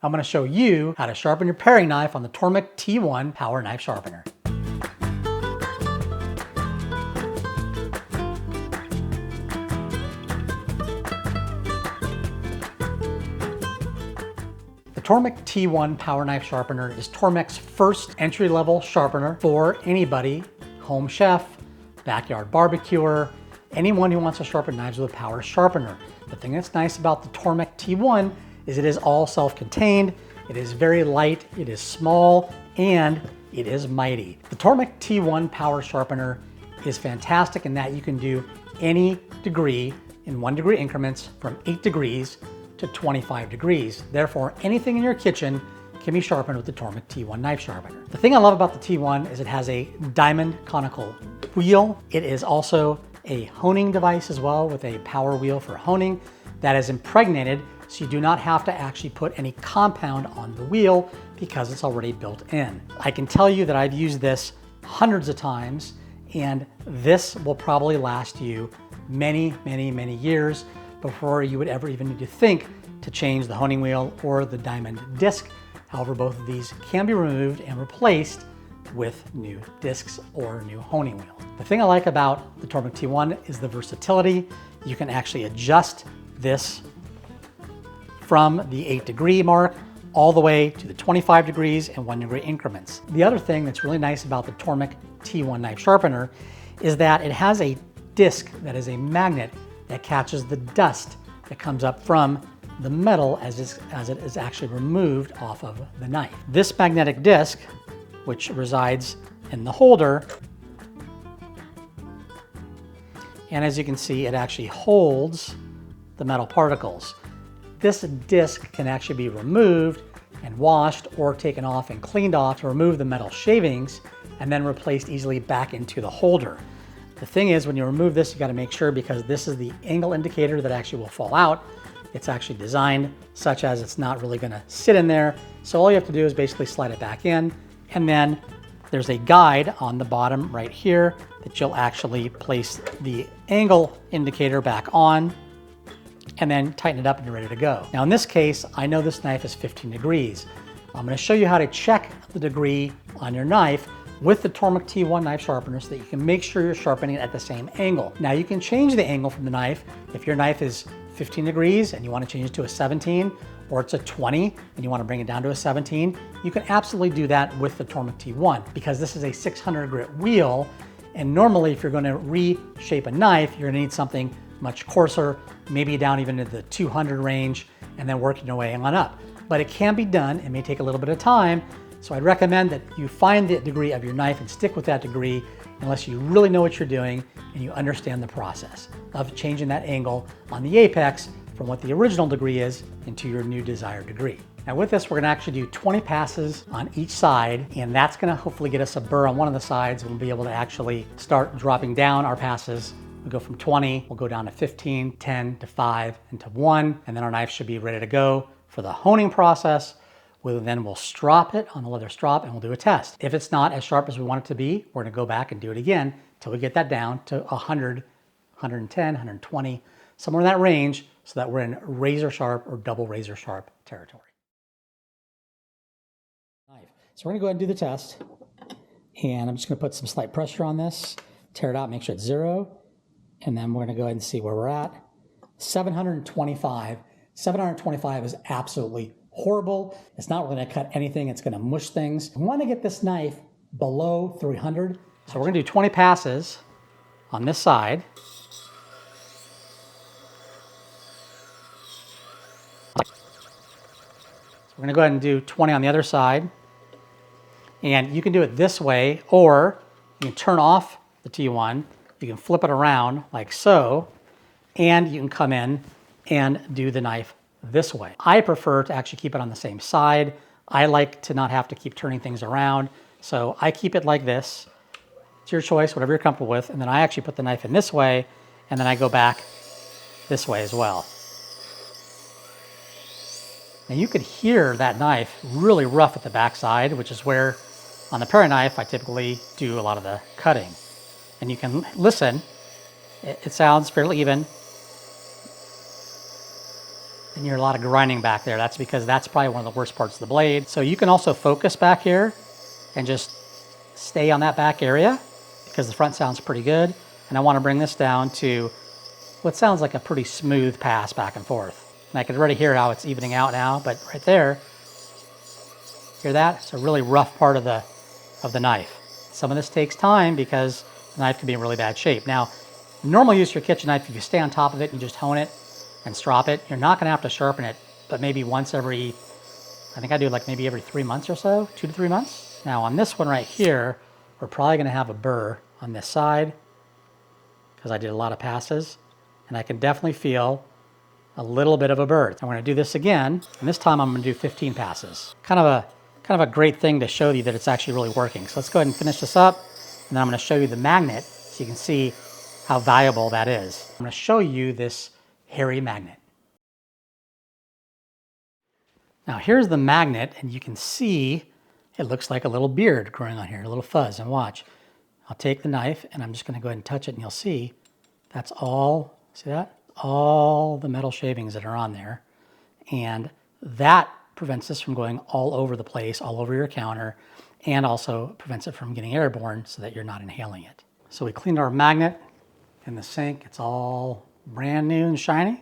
I'm going to show you how to sharpen your paring knife on the Tormek T-1 Power Knife Sharpener. The Tormek T-1 Power Knife Sharpener is Tormek's first entry-level sharpener for anybody, home chef, backyard barbecuer, anyone who wants to sharpen knives with a power sharpener. The thing that's nice about the Tormek T-1 is it is all self-contained, it is very light, it is small, and it is mighty. The Tormek T-1 Power Sharpener is fantastic in that you can do any degree in 1 degree increments from 8 degrees to 25 degrees. Therefore, anything in your kitchen can be sharpened with the Tormek T-1 knife sharpener. The thing I love about the T-1 is it has a diamond conical wheel. It is also a honing device as well, with a power wheel for honing that is impregnated, so you do not have to actually put any compound on the wheel because it's already built in. I can tell you that I've used this hundreds of times, and this will probably last you many, many, many years before you would ever even need to think to change the honing wheel or the diamond disc. However, both of these can be removed and replaced with new discs or new honing wheels. The thing I like about the Tormek T-1 is the versatility. You can actually adjust this from the 8 degree mark all the way to the 25 degrees and 1 degree increments. The other thing that's really nice about the Tormek T-1 knife sharpener is that it has a disc that is a magnet that catches the dust that comes up from the metal as it is actually removed off of the knife. This magnetic disc, which resides in the holder, and as you can see, it actually holds the metal particles. This disc can actually be removed and washed or taken off and cleaned off to remove the metal shavings and then replaced easily back into the holder. The thing is, when you remove this, you got to make sure, because this is the angle indicator that actually will fall out. It's actually designed such as it's not really going to sit in there. So all you have to do is basically slide it back in, and then there's a guide on the bottom right here that you'll actually place the angle indicator back on and then tighten it up and you're ready to go. Now in this case, I know this knife is 15 degrees. I'm going to show you how to check the degree on your knife with the Tormek T-1 knife sharpener so that you can make sure you're sharpening it at the same angle. Now you can change the angle from the knife. If your knife is 15 degrees and you want to change it to a 17, or it's a 20 and you want to bring it down to a 17, you can absolutely do that with the Tormek T-1, because this is a 600 grit wheel, and normally if you're going to reshape a knife, you're going to need something much coarser, maybe down even to the 200 range, and then working your way on up. But it can be done. It may take a little bit of time, so I'd recommend that you find the degree of your knife and stick with that degree unless you really know what you're doing and you understand the process of changing that angle on the apex from what the original degree is into your new desired degree. Now with this, we're going to actually do 20 passes on each side, and that's going to hopefully get us a burr on one of the sides, and we'll be able to actually start dropping down our passes. We'll go from 20, we'll go down to 15, 10 to 5, and to 1, and then our knife should be ready to go for the honing process. We'll strop it on the leather strop and we'll do a test. If it's not as sharp as we want it to be, we're going to go back and do it again until we get that down to 100, 110, 120, somewhere in that range, so that we're in razor sharp or double razor sharp territory. So we're going to go ahead and do the test, and I'm just going to put some slight pressure on this, tear it out, make sure it's 0, and then we're going to go ahead and see where we're at. 725. 725 is absolutely horrible. It's not really going to cut anything. It's going to mush things. I want to get this knife below 300. So we're going to do 20 passes on this side. So we're going to go ahead and do 20 on the other side. And you can do it this way, or you can turn off the T-1. You can flip it around like so, and you can come in and do the knife this way. I prefer to actually keep it on the same side. I like to not have to keep turning things around, so I keep it like this. It's your choice, whatever you're comfortable with, and then I actually put the knife in this way, and then I go back this way as well. Now you could hear that knife really rough at the backside, which is where on the paring knife I typically do a lot of the cutting. And you can listen, it sounds fairly even. and you hear a lot of grinding back there. That's because that's probably one of the worst parts of the blade. So you can also focus back here and just stay on that back area because the front sounds pretty good. And I want to bring this down to what sounds like a pretty smooth pass back and forth. And I can already hear how it's evening out now, but right there, hear that? It's a really rough part of the knife. Some of this takes time because the knife can be in really bad shape. Now, normal use of your kitchen knife, if you stay on top of it and you just hone it and strop it, you're not gonna have to sharpen it, but maybe once every, I think I do like maybe every 3 months or so, 2 to 3 months. Now on this one right here, we're probably gonna have a burr on this side because I did a lot of passes, and I can definitely feel a little bit of a burr. I'm gonna do this again, and this time I'm gonna do 15 passes. Kind of a great thing to show you that it's actually really working. So let's go ahead and finish this up, and then I'm gonna show you the magnet so you can see how valuable that is. I'm gonna show you this hairy magnet. Now here's the magnet, and you can see it looks like a little beard growing on here, a little fuzz. And watch, I'll take the knife and I'm just gonna go ahead and touch it, and you'll see that's all, see that? All the metal shavings that are on there. And that prevents this from going all over the place, all over your counter, and also prevents it from getting airborne so that you're not inhaling it. So we cleaned our magnet in the sink. It's all brand new and shiny.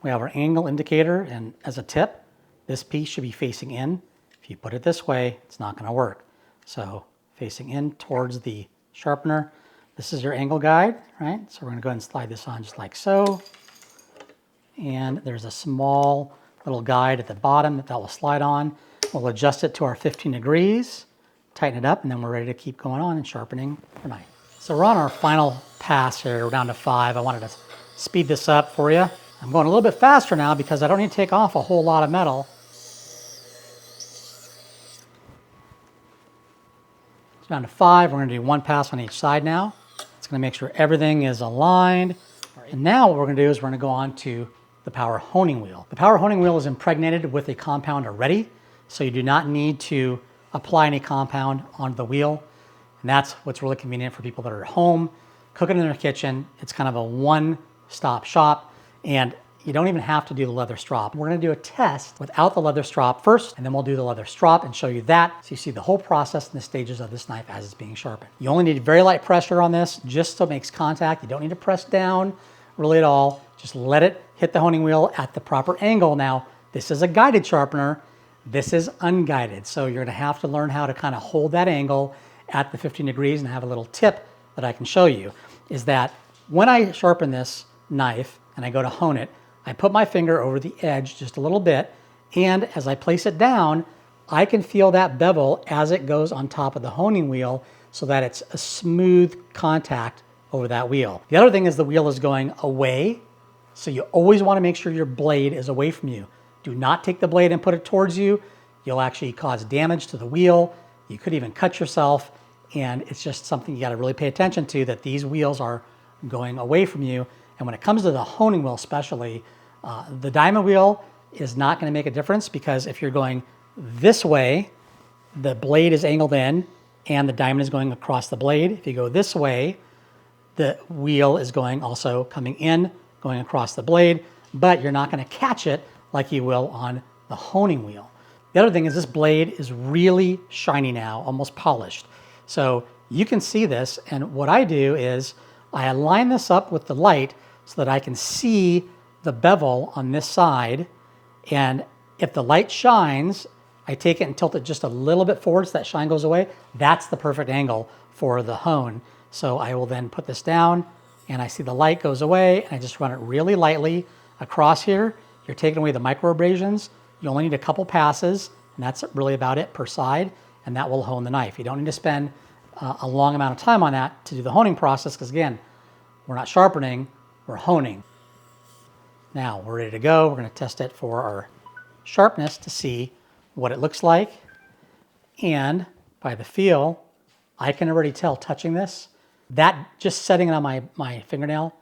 We have our angle indicator, and as a tip, this piece should be facing in. If you put it this way, it's not gonna work. So facing in towards the sharpener. This is your angle guide, right? So we're gonna go ahead and slide this on just like so. And there's a small little guide at the bottom that will slide on. We'll adjust it to our 15 degrees, tighten it up, and then we're ready to keep going on and sharpening our knife. So we're on our final pass here. We're down to 5. I wanted to speed this up for you. I'm going a little bit faster now because I don't need to take off a whole lot of metal. So down to 5. We're going to do 1 pass on each side now. It's going to make sure everything is aligned. And now what we're going to do is we're going to go on to the power honing wheel. The power honing wheel is impregnated with a compound already, so you do not need to apply any compound onto the wheel. And that's what's really convenient for people that are at home, cooking in their kitchen. It's kind of a one-stop shop, and you don't even have to do the leather strop. We're gonna do a test without the leather strop first, and then we'll do the leather strop and show you that, so you see the whole process and the stages of this knife as it's being sharpened. You only need very light pressure on this, just so it makes contact. You don't need to press down really at all. Just let it hit the honing wheel at the proper angle. Now, this is a guided sharpener. This is unguided. So you're gonna have to learn how to kind of hold that angle at the 15 degrees, and I have a little tip that I can show you, is that when I sharpen this knife and I go to hone it, I put my finger over the edge just a little bit, and as I place it down, I can feel that bevel as it goes on top of the honing wheel so that it's a smooth contact over that wheel. The other thing is the wheel is going away, so you always want to make sure your blade is away from you. Do not take the blade and put it towards you. You'll actually cause damage to the wheel. You could even cut yourself, and it's just something you got to really pay attention to, that these wheels are going away from you. And when it comes to the honing wheel especially, the diamond wheel is not going to make a difference, because if you're going this way, the blade is angled in and the diamond is going across the blade. If you go this way, the wheel is going also coming in, going across the blade, but you're not going to catch it like you will on the honing wheel. The other thing is this blade is really shiny now, almost polished. So you can see this, and what I do is I align this up with the light so that I can see the bevel on this side, and if the light shines, I take it and tilt it just a little bit forward so that shine goes away. That's the perfect angle for the hone. So I will then put this down, and I see the light goes away, and I just run it really lightly across here. You're taking away the micro abrasions. You only need a couple passes, and that's really about it per side, and that will hone the knife. You don't need to spend a long amount of time on that to do the honing process, because again, we're not sharpening, we're honing. Now we're ready to go. We're going to test it for our sharpness to see what it looks like. And by the feel, I can already tell touching this, that just setting it on my fingernail,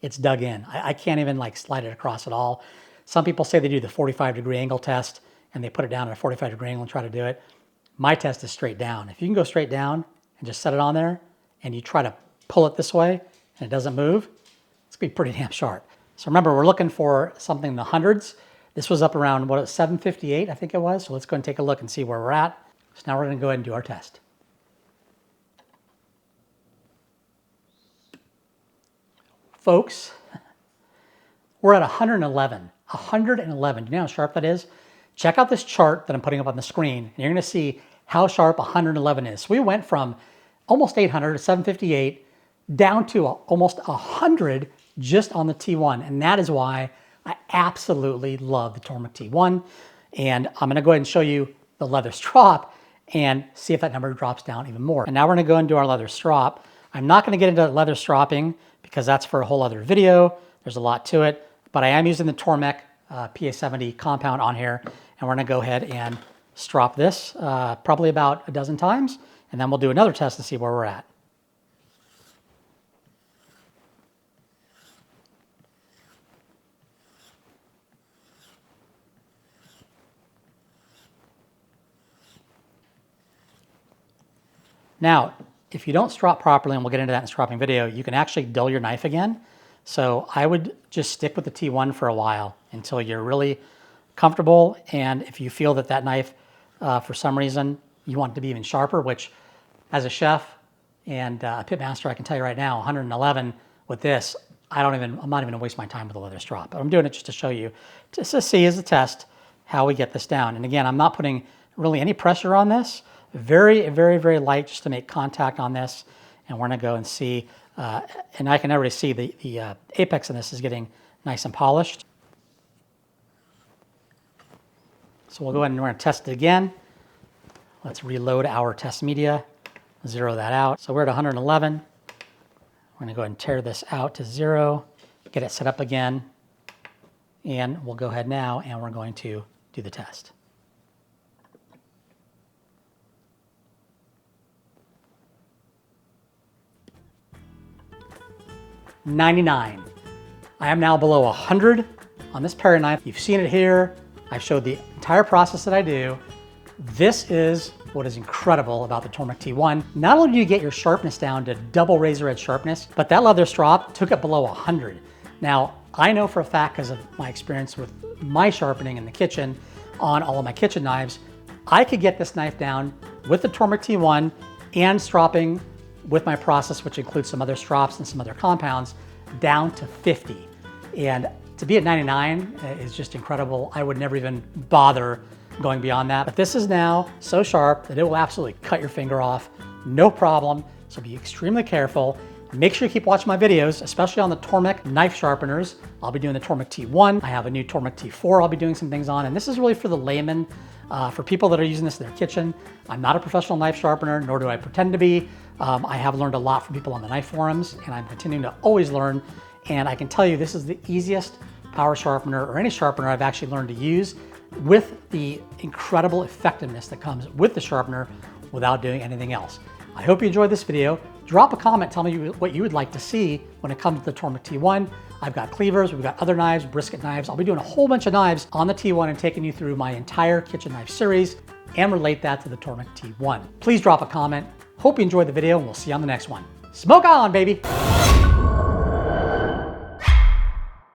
it's dug in. I can't even like slide it across at all. Some people say they do the 45-degree angle test and they put it down at a 45-degree angle and try to do it. My test is straight down. If you can go straight down and just set it on there and you try to pull it this way and it doesn't move, it's gonna be pretty damn sharp. So remember, we're looking for something in the hundreds. This was up around, what, 758, I think it was. So let's go and take a look and see where we're at. So now we're going to go ahead and do our test. Folks, we're at 111. 111. Do you know how sharp that is? Check out this chart that I'm putting up on the screen, and you're going to see how sharp 111 is. So we went from almost 800 to 758 down to almost 100 just on the T1, and that is why I absolutely love the Tormek T1. And I'm going to go ahead and show you the leather strop and see if that number drops down even more. And now we're going to go into our leather strop. I'm not going to get into leather stropping because that's for a whole other video. There's a lot to it, but I am using the Tormek PA70 compound on here, and we're going to go ahead and strop this probably about a dozen times, and then we'll do another test to see where we're at. Now, if you don't strop properly, and we'll get into that in the stropping video, you can actually dull your knife again. So I would just stick with the T1 for a while until you're really comfortable. And if you feel that that knife, for some reason, you want it to be even sharper, which as a chef and a pit master, I can tell you right now, 111 with this, I'm not even gonna waste my time with a leather strop. But I'm doing it just to show you, just to see as a test how we get this down. And again, I'm not putting really any pressure on this. Very, very, very light just to make contact on this. And we're gonna go and see, and I can already see the apex of this is getting nice and polished. So we'll go ahead and we're gonna test it again. Let's reload our test media, zero that out. So we're at 111. We're gonna go ahead and tear this out to 0, get it set up again. And we'll go ahead now and we're going to do the test. 99. I am now below 100 on this paring knife. You've seen it here. I've showed the entire process that I do. This is what is incredible about the Tormek T1. Not only do you get your sharpness down to double razor edge sharpness, but that leather strop took it below 100. Now, I know for a fact, because of my experience with my sharpening in the kitchen on all of my kitchen knives, I could get this knife down with the Tormek T1 and stropping with my process, which includes some other strops and some other compounds, down to 50. And to be at 99 is just incredible. I would never even bother going beyond that. But this is now so sharp that it will absolutely cut your finger off, no problem. So be extremely careful. Make sure you keep watching my videos, especially on the Tormek knife sharpeners. I'll be doing the Tormek T1. I have a new Tormek T4 I'll be doing some things on, and this is really for the layman, for people that are using this in their kitchen. I'm not a professional knife sharpener, nor do I pretend to be. I have learned a lot from people on the knife forums, and I'm continuing to always learn. And I can tell you this is the easiest power sharpener or any sharpener I've actually learned to use with the incredible effectiveness that comes with the sharpener without doing anything else. I hope you enjoyed this video. Drop a comment, tell me what you would like to see when it comes to the Tormek T1. I've got cleavers, we've got other knives, brisket knives. I'll be doing a whole bunch of knives on the T1 and taking you through my entire kitchen knife series and relate that to the Tormek T1. Please drop a comment. Hope you enjoyed the video, and we'll see you on the next one. Smoke on, baby!